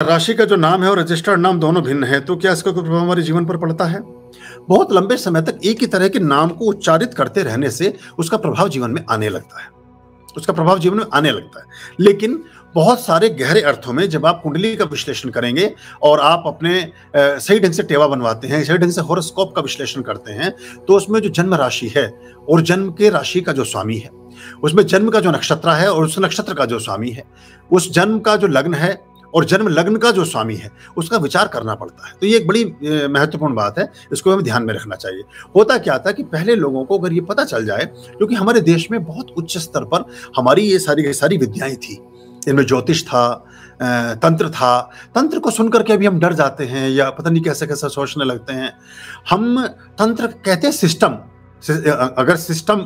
राशि का जो नाम है और रजिस्टर्ड नाम दोनों भिन्न है, तो क्या इसका कोई प्रभाव हमारे जीवन पर पड़ता है? बहुत लंबे समय तक एक ही तरह के नाम को उच्चारित करते रहने से उसका प्रभाव जीवन में आने लगता है। उसका प्रभाव जीवन में आने लगता है। लेकिन बहुत सारे गहरे अर्थों में जब आप कुंडली का विश्लेषण करेंगे और आप अपने सही ढंग से टेवा बनवाते हैं, सही ढंग से हॉरोस्कोप का विश्लेषण करते हैं, तो उसमें जो जन्म राशि है और जन्म के राशि का जो स्वामी है, उसमें जन्म का जो नक्षत्र है और उस नक्षत्र का जो स्वामी है, उस जन्म का जो लग्न है और जन्म लग्न का जो स्वामी है, उसका विचार करना पड़ता है। तो ये एक बड़ी महत्वपूर्ण बात है, इसको हमें ध्यान में रखना चाहिए। होता क्या था कि पहले लोगों को अगर ये पता चल जाए, क्योंकि हमारे देश में बहुत उच्च स्तर पर हमारी ये सारी विद्याएं थी, इनमें ज्योतिष था, तंत्र था। तंत्र को सुनकर के अभी हम डर जाते हैं या पता नहीं कैसे कैसे सोचने लगते हैं। हम तंत्र कहते हैं सिस्टम। अगर सिस्टम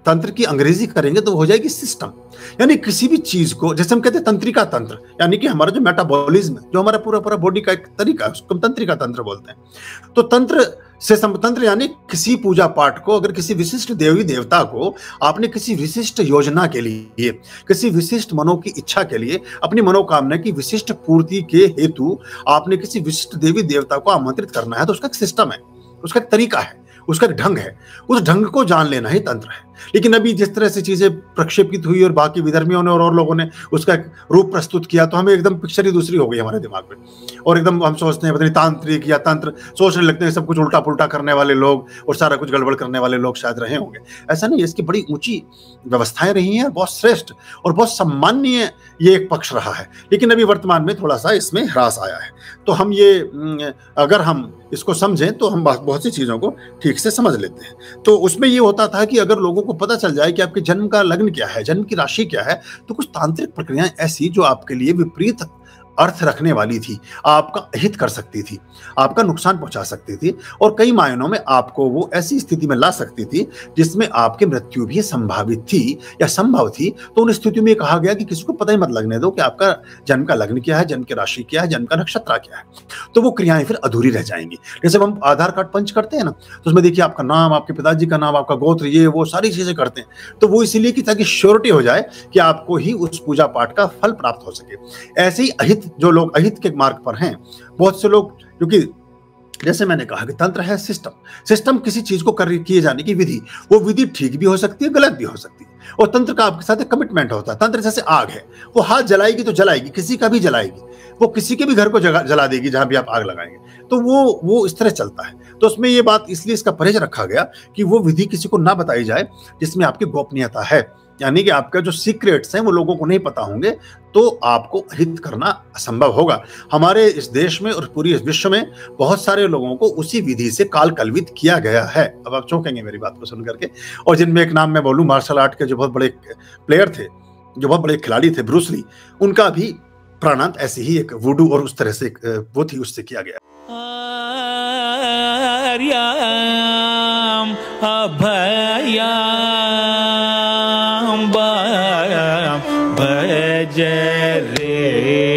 तंत्र की अंग्रेजी करेंगे तो हो जाएगी सिस्टम। यानी किसी भी चीज को, जैसे हम कहते हैं तंत्रिका तंत्र, यानी कि हमारा जो मेटाबॉलिज्म है, जो हमारा पूरा बॉडी का एक तरीका है, उसको हम तंत्रिका तंत्र बोलते हैं। तो तंत्र से तंत्र यानी किसी पूजा पाठ को, अगर किसी विशिष्ट देवी देवता को आपने किसी विशिष्ट योजना के लिए, किसी विशिष्ट मनो की इच्छा के लिए, अपनी मनोकामना की विशिष्ट पूर्ति के हेतु आपने किसी विशिष्ट देवी देवता को आमंत्रित करना है, तो उसका एक सिस्टम है, उसका एक तरीका है, उसका एक ढंग है। उस ढंग को जान लेना ही तंत्र है। लेकिन अभी जिस तरह से चीजें प्रक्षेपित हुई और बाकी विधर्मियों ने और लोगों ने उसका एक रूप प्रस्तुत किया, तो हमें एकदम पिक्चर ही दूसरी हो गई हमारे दिमाग में, और एकदम हम सोचते हैं पता नहीं तांत्रिक या तंत्र, सोचने लगते हैं सब कुछ उल्टा पुल्टा करने वाले लोग और सारा कुछ गड़बड़ करने वाले लोग शायद रहे होंगे। ऐसा नहीं है, इसकी बड़ी ऊंची व्यवस्थाएं रही हैं, बहुत श्रेष्ठ और बहुत सम्माननीय ये एक पक्ष रहा है। लेकिन अभी वर्तमान में थोड़ा सा इसमें ह्रास आया है। तो हम ये अगर हम इसको समझें तो हम बहुत सी चीजों को ठीक से समझ लेते हैं। तो उसमें ये होता था कि अगर लोगों को पता चल जाए कि आपके जन्म का लग्न क्या है, जन्म की राशि क्या है, तो कुछ तांत्रिक प्रक्रियाएं ऐसी जो आपके लिए विपरीत अर्थ रखने वाली थी, आपका अहित कर सकती थी, आपका नुकसान पहुंचा सकती थी, और कई मायनों में आपको वो ऐसी स्थिति में ला सकती थी जिसमें आपकी मृत्यु भी संभावित थी या संभव थी। तो उन स्थितियों में कहा गया कि किसी को पता ही मत लगने दो कि आपका जन्म का लग्न क्या है, जन्म की राशि क्या है, जन्म का नक्षत्र क्या है। तो वो क्रियाएं फिर अधूरी रह जाएंगी। जैसे हम आधार कार्ड पंच करते हैं ना, तो उसमें देखिए आपका नाम, आपके पिताजी का नाम, आपका गोत्र, ये वो सारी चीजें करते हैं। तो वो इसीलिए कि ताकि श्योरिटी हो जाए कि आपको ही उस पूजा पाठ का फल प्राप्त हो सके। ऐसे ही अहित, जो लोग अहित के मार्ग पर हैं, बहुत से लोग, क्योंकि जैसे मैंने कहा कि तंत्र है सिस्टम किसी चीज को किए जाने की विधि, वो विधि ठीक भी हो सकती है, गलत भी हो सकती है। और तंत्र का आपके साथ एक कमिटमेंट होता है। तंत्र जैसे आग है, वो हाथ जलाएगी तो जलाएगी, किसी का भी जलाएगी, वो किसी के भी घर को जला देगी जहां भी आप आग लगाएंगे। तो वो इस तरह चलता है। तो उसमें ये बात इसलिए इसका परहेज रखा गया कि वो विधि किसी को ना बताई जाए जिसमें आपकी गोपनीयता है, यानी कि आपका जो सीक्रेट्स हैं वो लोगों को नहीं पता होंगे, तो आपको अहित करना असंभव होगा। हमारे इस देश में और पूरी इस विश्व में बहुत सारे लोगों को उसी विधि से काल कलवित किया गया है। अब आप चौंकेंगे मेरी बात को सुन करके। और जिनमें एक नाम मैं बोलूं, मार्शल आर्ट के जो बहुत बड़े प्लेयर थे, जो बहुत बड़े खिलाड़ी थे, ब्रूस ली, उनका भी प्राणांत ऐसे ही एक वुडू और उस तरह से वो थी, उससे किया गया। भज रे